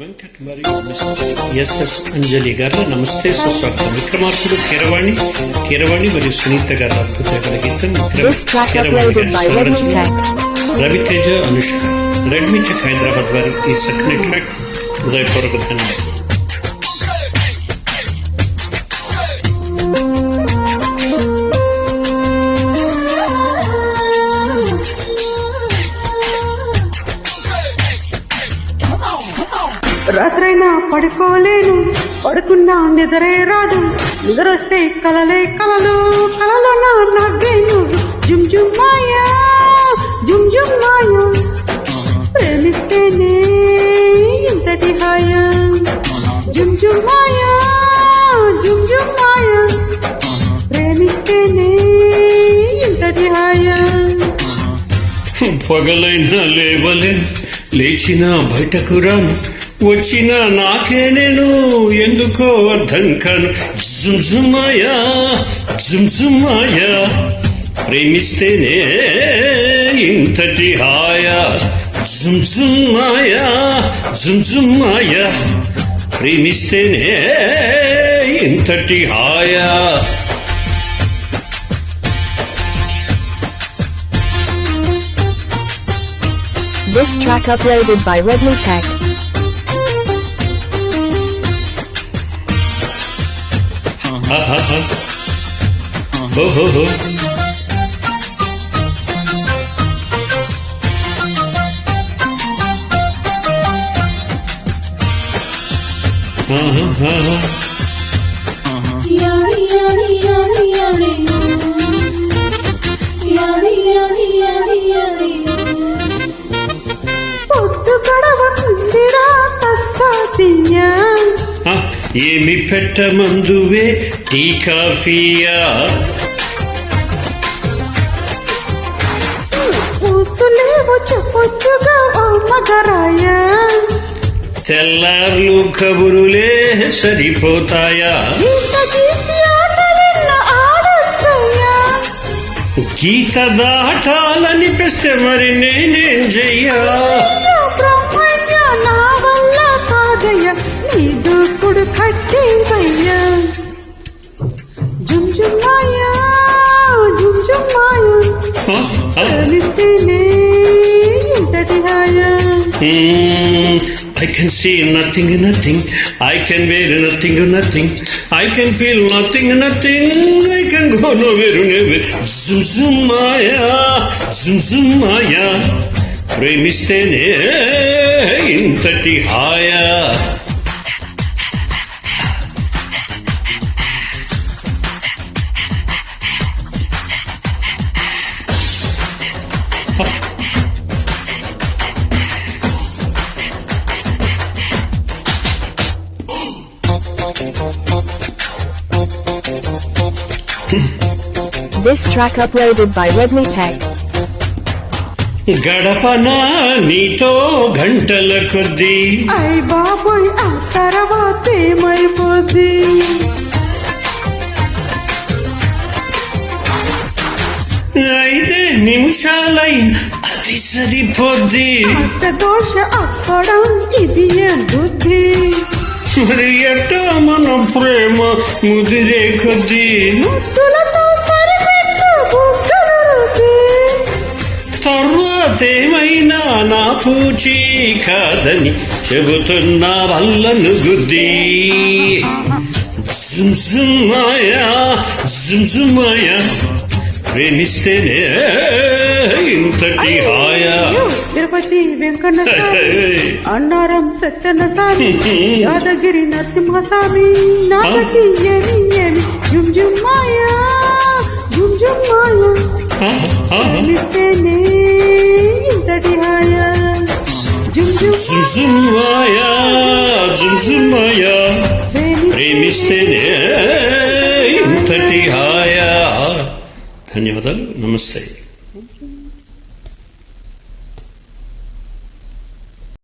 వెంకట్ మరియు missus SS అంజలి గారు నమస్తే, సుస్వాగతం. విక్రమార్కుడు కీరవాణి మరియు సునీత గారు అద్భుతమైన గీతం. రవితేజ, అనుష్క, రెడ్మీ టెక్ హైదరాబాద్ వారి ఈ చక్కని ట్రాక్ హృదయపూర్వక ధన్యవాదాలు. రాత్రైనా పడుకోలేను, పడుకున్నా నిద్రే రాదు, నిద్రొస్తే కలలే కలలు, కలలో నా నవ్వేను. జుమ్ జుమ్ మాయా, జుమ్ జుమ్ మాయా, ప్రేమిస్తేనే ఇంతటి హాయా. జుమ్ జుమ్ మాయా, జుమ్ జుమ్ మాయా, ప్రేమిస్తేనే ఇంతటి హాయా. పగలైనా లేవలే, లేచినా బయటకు రాను, వచ్చినా నాకే నేను ఎందుకో అర్థం కాను. జుమ్జుమాయా, జుమ్జుమాయా, ప్రేమిస్తేనే ఇంతటి హాయా. జుమ్జుమాయా, జుమ్జుమాయా, ప్రేమిస్తేనే ఇంతటి హాయా. This track uploaded by Redmi Tech. ఏమి పెట్టమందువే, టీ కాఫీయా? చెప్పొచ్చుగా ఓ మగరాయా, తెల్లార్లు కబురులే సరిపోతాయా? గీత దాటాలనిపిస్తే మరి నేనేం చెయ్యా? నా వల్ల కాదయ్యా, నీ దూకుడు కట్టేవయ్యా. జుమ్ జుమ్ మాయా, జుమ్ జుమ్ మాయా, తెలిస్తేనే ఇంతటి హాయా. I can see nothing, nothing. I can bear nothing, nothing. I can feel nothing, nothing. I can go nowhere, never. Zum zum maya, zum zum maya, ప్రేమిస్తేనే ఇంతటి హాయా. This track uploaded by Redmi Tech. గడపనా నీతో గంటల కొద్దీ, అయ్ బాబోయ్ ఆ తర్వాత ఏమైపోద్ది? 5 నిమిషాలై అది సరిపోద్ది. దోష అప్పడం ఇది ఏం బుద్ధి? మరి ఎట్టా మన ప్రేమ ముదిరే కొద్దీ, తర్వాతేమైనా నా పూచి కాదని చెబుతున్నా వల్లను గుద్ది. జుమ్జుమాయా, జుమ్జుమాయా, ప్రేమిస్తేనే ఇంతటి హాయా. తిరుపతి వెంకన్న స్వామి, అన్నారం సత్యన స్వామి, యాదగిరి నరసింహస్వామి, నాగకి ఏమి ఏమి. జుమ్ జుమ్ మాయా, జుమ్ జుమ్ మాయా, ప్రేమిస్తేనే ఇంతటి హాయా. జుమ్ జుమ్ మాయా, జుమ్జుమాయా, ప్రేమిస్తేనే ఇంతటి హాయా. ధన్యవాదాలు. నమస్తే.